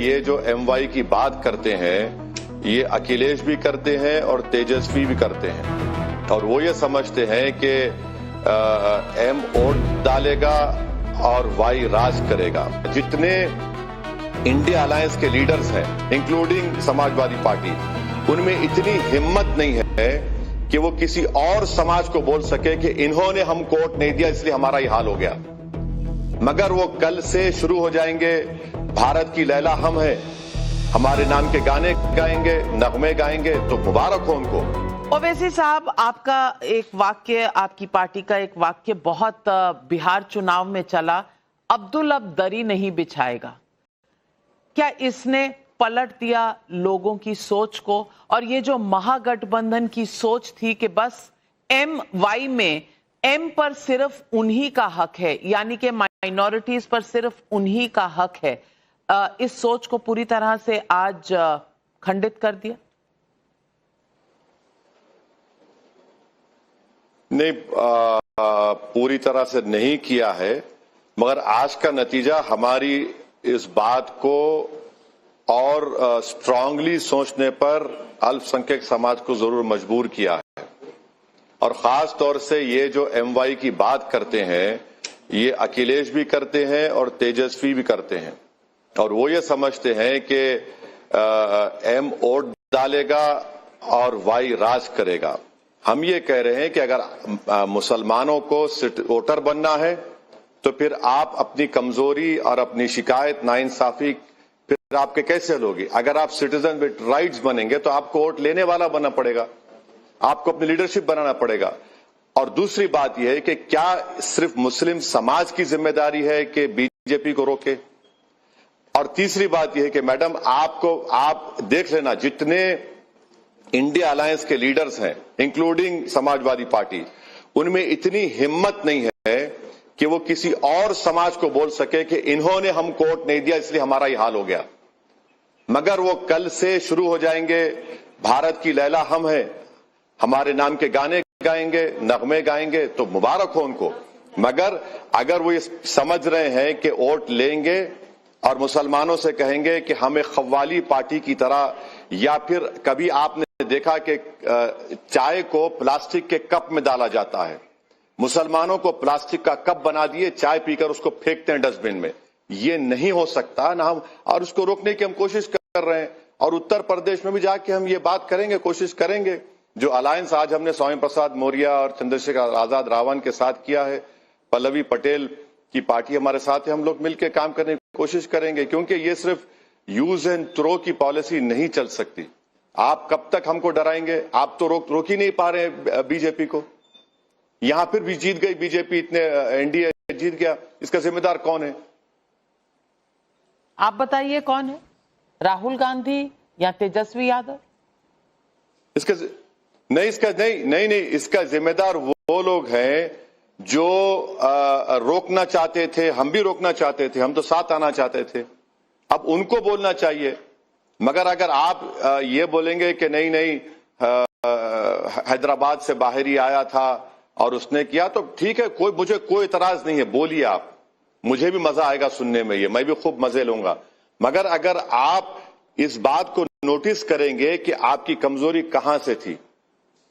ये जो MY की बात करते हैं, ये अखिलेश भी करते हैं और तेजस्वी भी करते हैं, और वो ये समझते हैं कि M वोट डालेगा और Y राज करेगा। जितने इंडिया अलायंस के लीडर्स हैं, इंक्लूडिंग समाजवादी पार्टी, उनमें इतनी हिम्मत नहीं है कि वो किसी और समाज को बोल सके कि इन्होंने हमको वोट नहीं दिया इसलिए हमारा ये हाल हो गया। मगर वो कल से शुरू हो जाएंगे, भारत की लैला हम है, हमारे नाम के गाने गाएंगे, नगमे गाएंगे, तो मुबारक हो उनको। ओवैसी साहब, आपका एक वाक्य, आपकी पार्टी का एक वाक्य बहुत बिहार चुनाव में चला, अब्दुल अब दरी नहीं बिछाएगा। क्या इसने पलट दिया लोगों की सोच को? और ये जो महागठबंधन की सोच थी कि बस MY में M पर सिर्फ उन्हीं का हक है, यानी कि माइनॉरिटीज पर सिर्फ उन्हीं का हक है, इस सोच को पूरी तरह से आज खंडित कर दिया? नहीं, पूरी तरह से नहीं किया है, मगर आज का नतीजा हमारी इस बात को और स्ट्रांगली सोचने पर अल्पसंख्यक समाज को जरूर मजबूर किया है। और खास तौर से ये जो MY की बात करते हैं, ये अखिलेश भी करते हैं और तेजस्वी भी करते हैं, और वो ये समझते हैं कि M वोट डालेगा और Y राज करेगा। हम ये कह रहे हैं कि अगर मुसलमानों को वोटर बनना है तो फिर आप अपनी कमजोरी और अपनी शिकायत, नाइंसाफी फिर आपके कैसे हल होगी? अगर आप सिटीजन विद राइट्स बनेंगे तो आपको वोट लेने वाला बनना पड़ेगा, आपको अपनी लीडरशिप बनाना पड़ेगा। और दूसरी बात यह है कि क्या सिर्फ मुस्लिम समाज की जिम्मेदारी है कि बीजेपी को रोके? और तीसरी बात यह है कि मैडम, आप देख लेना, जितने इंडिया अलायंस के लीडर्स हैं, इंक्लूडिंग समाजवादी पार्टी, उनमें इतनी हिम्मत नहीं है कि वो किसी और समाज को बोल सके कि इन्होंने हमको वोट नहीं दिया इसलिए हमारा ये हाल हो गया। मगर वो कल से शुरू हो जाएंगे, भारत की लैला हम है, हमारे नाम के गाने गाएंगे, नगमे गाएंगे, तो मुबारक हो उनको। मगर अगर वो ये समझ रहे हैं कि वोट लेंगे और मुसलमानों से कहेंगे कि हमें खव्वाली पार्टी की तरह, या फिर कभी आपने देखा कि चाय को प्लास्टिक के कप में डाला जाता है, मुसलमानों को प्लास्टिक का कप बना दिए, चाय पीकर उसको फेंकते हैं डस्टबिन में। ये नहीं हो सकता ना, हम और उसको रोकने की हम कोशिश कर रहे हैं। और उत्तर प्रदेश में भी जाके हम ये बात करेंगे, कोशिश करेंगे। जो अलायंस आज हमने स्वामी प्रसाद मौर्य और चंद्रशेखर आजाद रावण के साथ किया है, पल्लवी पटेल की पार्टी हमारे साथ है, हम लोग मिलकर काम करने की कोशिश करेंगे, क्योंकि ये सिर्फ यूज एंड थ्रो की पॉलिसी नहीं चल सकती। आप कब तक हमको डराएंगे? आप तो रोक ही नहीं पा रहे बीजेपी को। यहां फिर भी जीत गई बीजेपी, इतने एनडीए जीत गया, इसका जिम्मेदार कौन है? आप बताइए कौन है? राहुल गांधी या तेजस्वी यादव? इसका इसका जिम्मेदार वो लोग हैं जो रोकना चाहते थे, हम भी रोकना चाहते थे, हम तो साथ आना चाहते थे। अब उनको बोलना चाहिए। मगर अगर आप ये बोलेंगे कि नहीं हैदराबाद से बाहर ही आया था और उसने किया, तो ठीक है, मुझे कोई इतराज नहीं है, बोलिए आप, मुझे भी मजा आएगा सुनने में, ये मैं भी खूब मजे लूंगा। मगर अगर आप इस बात को नोटिस करेंगे कि आपकी कमजोरी कहां से थी,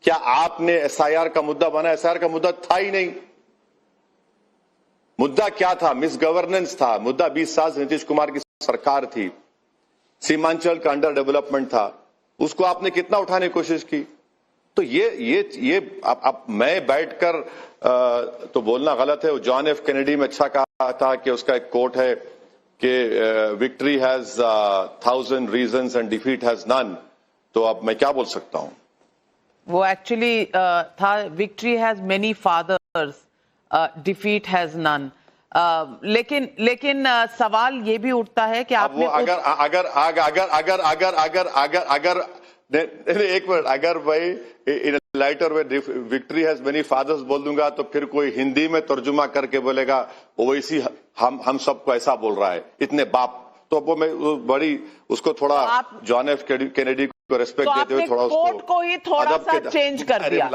क्या आपने SIR का मुद्दा बना? SIR का मुद्दा था ही नहीं। मुद्दा क्या था? मिस गवर्नेंस था। मुद्दा 20 साल से नीतीश कुमार की सरकार थी, सीमांचल का अंडर डेवलपमेंट था, उसको आपने कितना उठाने की कोशिश की? तो ये अब मैं बैठकर तो बोलना गलत है। जॉन F कैनेडी में अच्छा कहा था कि उसका एक कोट है कि victory has 1000 reasons and defeat has none. तो अब मैं क्या बोल सकता हूं? वो एक्चुअली था, victory has many fathers, defeat has none. लेकिन सवाल ये भी उठता है कि आपने एक मिनट, अगर भाई in lighter way victory has many fathers बोल दूंगा तो फिर कोई हिंदी में तर्जुमा करके बोलेगा ओवैसी हम सबको ऐसा बोल रहा है, इतने बाप। तो वो मैं बड़ी उसको थोड़ा जॉन F कैनेडी को रेस्पेक्ट देते हुए थोड़ा कोर्ट को ही थोड़ा सा चेंज कर दिया।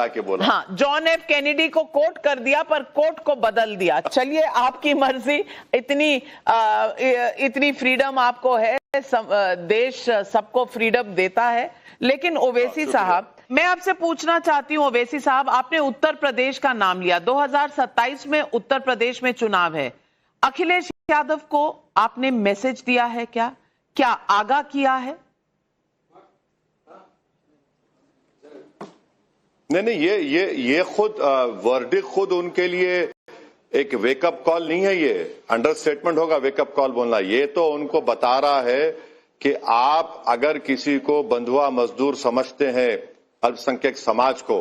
हाँ, जॉन F कैनेडी को कोट कर दिया पर कोर्ट को बदल दिया। चलिए, आपकी मर्जी, इतनी फ्रीडम आपको है। देश सबको फ्रीडम देता है। लेकिन ओवैसी साहब, मैं आपसे पूछना चाहती हूं, ओवैसी साहब, आपने उत्तर प्रदेश का नाम लिया। 2027 में उत्तर प्रदेश में चुनाव है। अखिलेश यादव को आपने मैसेज दिया है क्या आगाह किया है? नहीं, ये खुद वर्डिक्ट खुद उनके लिए एक वेकअप कॉल नहीं है, ये अंडरस्टेटमेंट होगा वेकअप कॉल बोलना। ये तो उनको बता रहा है कि आप अगर किसी को बंधुआ मजदूर समझते हैं अल्पसंख्यक समाज को,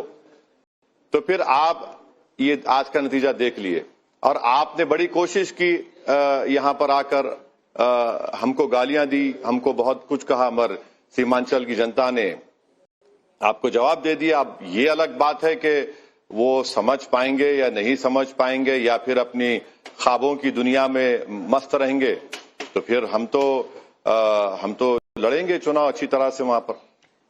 तो फिर आप ये आज का नतीजा देख लिए। और आपने बड़ी कोशिश की यहां पर आकर हमको गालियां दी, हमको बहुत कुछ कहा, मगर सीमांचल की जनता ने आपको जवाब दे दिया। अब ये अलग बात है कि वो समझ पाएंगे या नहीं समझ पाएंगे, या फिर अपनी ख्वाबों की दुनिया में मस्त रहेंगे। तो फिर हम तो लड़ेंगे चुनाव अच्छी तरह से वहां पर।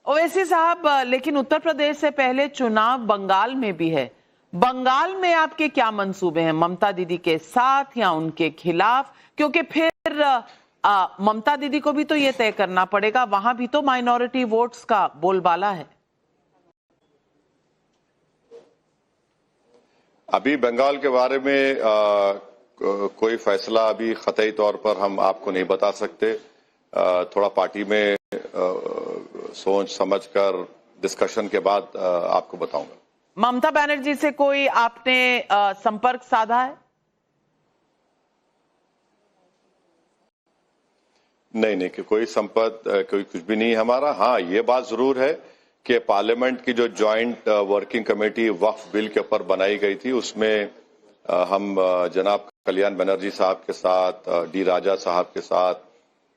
ओवैसी साहब, लेकिन उत्तर प्रदेश से पहले चुनाव बंगाल में भी है। बंगाल में आपके क्या मंसूबे हैं, ममता दीदी के साथ या उनके खिलाफ? क्योंकि फिर ममता दीदी को भी तो ये तय करना पड़ेगा, वहां भी तो माइनॉरिटी वोट्स का बोलबाला है। अभी बंगाल के बारे में कोई फैसला अभी कतई तौर पर हम आपको नहीं बता सकते। थोड़ा पार्टी में सोच समझकर डिस्कशन के बाद आपको बताऊंगा। ममता बनर्जी से कोई आपने संपर्क साधा है? नहीं, कि कोई संपर्क कोई कुछ भी नहीं हमारा। हाँ, ये बात जरूर है कि पार्लियामेंट की जो जॉइंट वर्किंग कमेटी वक्फ बिल के ऊपर बनाई गई थी, उसमें हम जनाब कल्याण बनर्जी साहब के साथ, डी राजा साहब के साथ,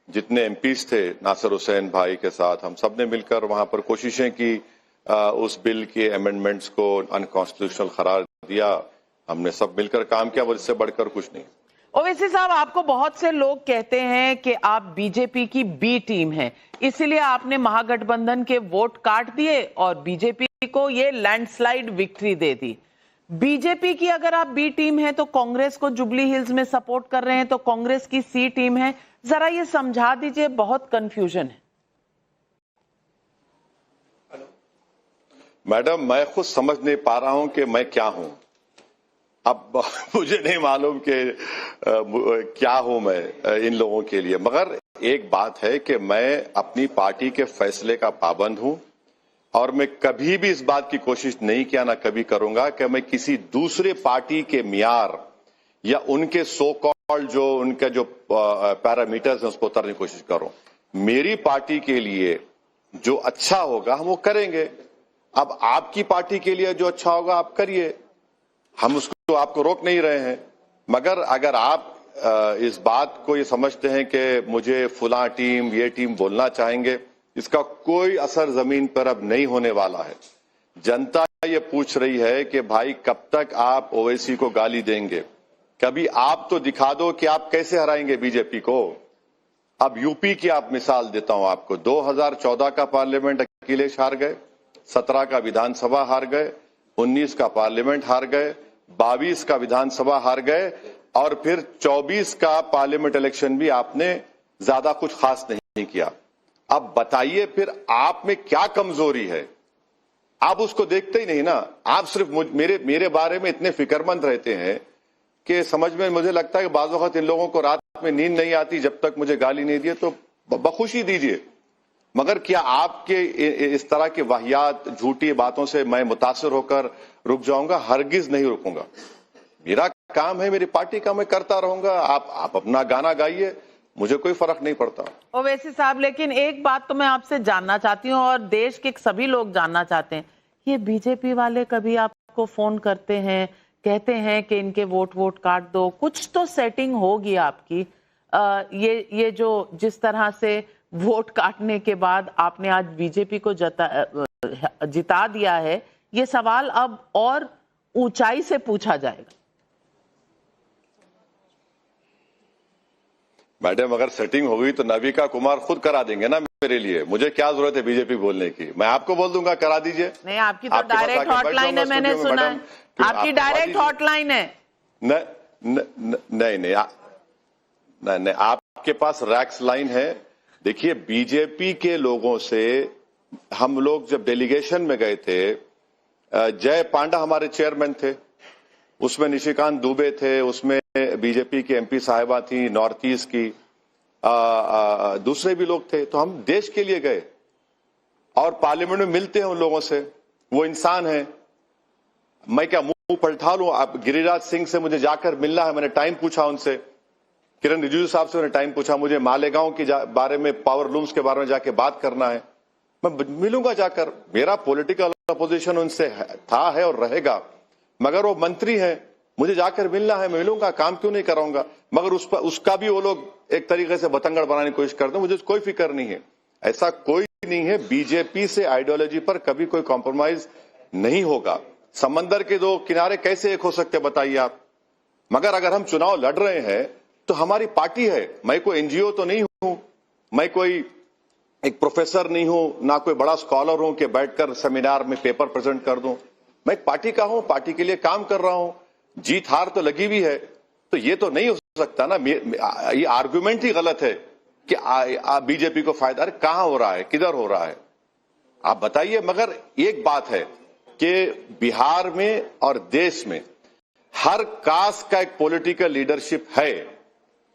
जितने एमपीज थे, नासिर हुसैन भाई के साथ, हम सब ने मिलकर वहां पर कोशिशें की, उस बिल के अमेंडमेंट्स को अनकॉन्स्टिट्यूशनल करार दिया। हमने सब मिलकर काम किया, वो इससे बढ़कर कुछ नहीं। ओवैसी साहब, आपको बहुत से लोग कहते हैं कि आप बीजेपी की बी टीम हैं, इसीलिए आपने महागठबंधन के वोट काट दिए और बीजेपी को ये लैंडस्लाइड विक्ट्री दे दी। बीजेपी की अगर आप बी टीम हैं तो कांग्रेस को जुबली हिल्स में सपोर्ट कर रहे हैं, तो कांग्रेस की सी टीम है। जरा ये समझा दीजिए, बहुत कंफ्यूजन है। मैडम, मैं खुद समझ नहीं पा रहा हूं कि मैं क्या हूं। अब मुझे नहीं मालूम कि क्या हूं मैं इन लोगों के लिए, मगर एक बात है कि मैं अपनी पार्टी के फैसले का पाबंद हूं और मैं कभी भी इस बात की कोशिश नहीं किया, ना कभी करूंगा कि मैं किसी दूसरे पार्टी के मियार या उनके सो कॉल्ड जो उनके जो पैरामीटर्स हैं उसको उतरने की कोशिश करूं। मेरी पार्टी के लिए जो अच्छा होगा हम वो करेंगे। अब आपकी पार्टी के लिए जो अच्छा होगा आप करिए, हम उसको आपको रोक नहीं रहे हैं। मगर अगर आप इस बात को ये समझते हैं कि मुझे फुला टीम ये टीम बोलना चाहेंगे, इसका कोई असर जमीन पर अब नहीं होने वाला है। जनता ये पूछ रही है कि भाई कब तक आप ओवैसी को गाली देंगे, कभी आप तो दिखा दो कि आप कैसे हराएंगे बीजेपी को। अब यूपी की आप मिसाल देता हूं आपको। 2014 का पार्लियामेंट अखिलेश हार गए, 17 का विधानसभा हार गए, 19 का पार्लियामेंट हार गए, 22 का विधानसभा हार गए, और फिर 24 का पार्लियामेंट इलेक्शन भी आपने ज्यादा कुछ खास नहीं किया। अब बताइए फिर आप में क्या कमजोरी है? आप उसको देखते ही नहीं ना। आप सिर्फ मेरे बारे में इतने फिक्रमंद रहते हैं कि समझ में मुझे लगता है कि बाज़ वक़्त इन लोगों को रात में नींद नहीं आती जब तक मुझे गाली नहीं दिए, तो बखुशी दीजिए। मगर क्या आपके इस तरह की वाहियात झूठी बातों से मैं मुतासिर होकर रुक जाऊंगा? हरगिज नहीं रुकूंगा। मेरा काम है, मेरी पार्टी का, मैं करता रहूंगा। आप अपना गाना गाइए, मुझे कोई फर्क नहीं पड़ता। ओवैसी साहब, लेकिन एक बात तो मैं आपसे जानना चाहती हूँ और देश के सभी लोग जानना चाहते हैं, ये बीजेपी वाले कभी आपको फोन करते हैं, कहते हैं कि इनके वोट काट दो? कुछ तो सेटिंग होगी आपकी। ये जो जिस तरह से वोट काटने के बाद आपने आज बीजेपी को जिता दिया है, ये सवाल अब और ऊंचाई से पूछा जाएगा। मैडम, अगर सेटिंग होगी तो नविका कुमार खुद करा देंगे ना मेरे लिए। मुझे क्या जरूरत है बीजेपी बोलने की? मैं आपको बोल दूंगा, करा दीजिए। नहीं, आपकी तो डायरेक्ट हॉटलाइन है, मैंने सुना है आपकी डायरेक्ट हॉटलाइन है। नहीं, आपके पास रैक्स लाइन है देखिए, बीजेपी के लोगों से हम लोग जब डेलीगेशन में गए थे, जय पांडा हमारे चेयरमैन थे, उसमें निशिकांत दुबे थे, उसमें बीजेपी की एमपी साहिबा थी नॉर्थ ईस्ट की, दूसरे भी लोग थे। तो हम देश के लिए गए और पार्लियामेंट में मिलते हैं उन लोगों से, वो इंसान है। मैं क्या मुंह पलटा लूं? आप गिरिराज सिंह से मुझे जाकर मिलना है, मैंने टाइम पूछा उनसे, किरण रिजिजू साहब से मैंने टाइम पूछा, मुझे मालेगांव के बारे में, पावर लूम्स के बारे में जाके बात करना है, मैं मिलूंगा जाकर। मेरा पॉलिटिकल अपोजिशन उनसे था, है और रहेगा, मगर वो मंत्री हैं, मुझे जाकर मिलना है, मैं मिलूंगा, काम क्यों नहीं कराऊंगा। मगर उसका भी वो लोग एक तरीके से बतंगड़ बनाने की कोशिश करते हैं, मुझे कोई फिक्र नहीं है, ऐसा कोई नहीं है। बीजेपी से आइडियोलॉजी पर कभी कोई कॉम्प्रोमाइज नहीं होगा। समंदर के दो किनारे कैसे एक हो सकते बताइए आप। मगर अगर हम चुनाव लड़ रहे हैं तो हमारी पार्टी है, मैं कोई एनजीओ तो नहीं हूं, मैं कोई एक प्रोफेसर नहीं हूं, ना कोई बड़ा स्कॉलर हूं कि बैठकर सेमिनार में पेपर प्रेजेंट कर दूं। मैं एक पार्टी का हूं, पार्टी के लिए काम कर रहा हूं, जीत हार तो लगी हुई है। तो ये तो नहीं हो सकता ना, ये आर्गुमेंट ही गलत है कि बीजेपी को फायदा। अरे कहां हो रहा है, किधर हो रहा है, आप बताइए। मगर एक बात है कि बिहार में और देश में हर कास्ट का एक पॉलिटिकल लीडरशिप है।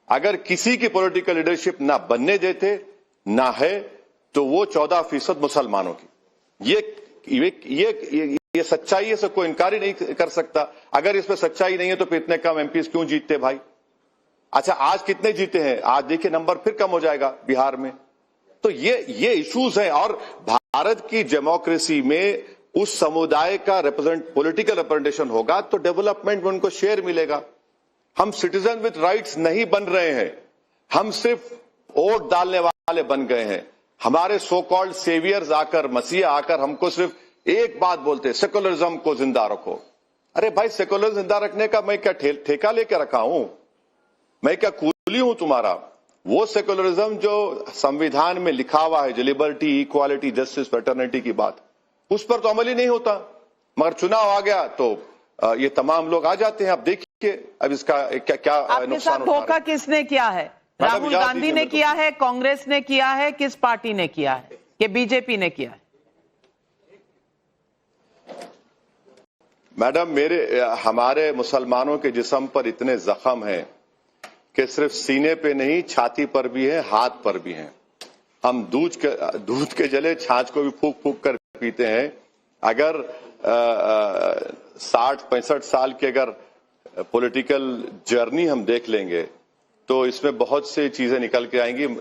अगर किसी की पॉलिटिकल लीडरशिप ना बनने देते ना है तो वो 14% मुसलमानों की। ये सच्चाई है, कोई इनकार ही नहीं कर सकता। अगर इसमें सच्चाई नहीं है तो फिर इतने कम एमपीज क्यों जीतते भाई? अच्छा, आज कितने जीते हैं? आज देखिए नंबर फिर कम हो जाएगा बिहार में। तो ये इश्यूज हैं। और भारत की डेमोक्रेसी में उस समुदाय का पॉलिटिकल रिप्रेजेंटेशन होगा तो डेवलपमेंट में उनको शेयर मिलेगा। हम सिटीजन विद राइट्स नहीं बन रहे हैं, हम सिर्फ वोट डालने वाले बन गए हैं। हमारे सो कॉल्ड सेवियर्स आकर, मसीहा आकर हमको सिर्फ एक बात बोलते, सेकुलरिज्म को जिंदा रखो। अरे भाई, सेकुलरिज्म जिंदा रखने का मैं क्या ठेका लेके रखा हूं? मैं क्या कूली हूं तुम्हारा? वो सेकुलरिज्म जो संविधान में लिखा हुआ है, जो लिबर्टी, इक्वालिटी, जस्टिस, फ्रेटर्निटी की बात, उस पर तो अमल ही नहीं होता। मगर चुनाव आ गया तो ये तमाम लोग आ जाते हैं। अब देखिए अब इसका क्या आपके साथ धोखा किसने किया है? राहुल गांधी ने किया है, कांग्रेस ने किया है, किस पार्टी ने किया है, कि बीजेपी ने किया है? मैडम, हमारे मुसलमानों के जिस्म पर इतने जख्म हैं कि सिर्फ सीने पे नहीं, छाती पर भी है, हाथ पर भी हैं। हम दूध के जले छाछ को भी फूक फूक कर पीते हैं। अगर 60-65 साल की अगर पॉलिटिकल जर्नी हम देख लेंगे तो इसमें बहुत सी चीजें निकल के आएंगी।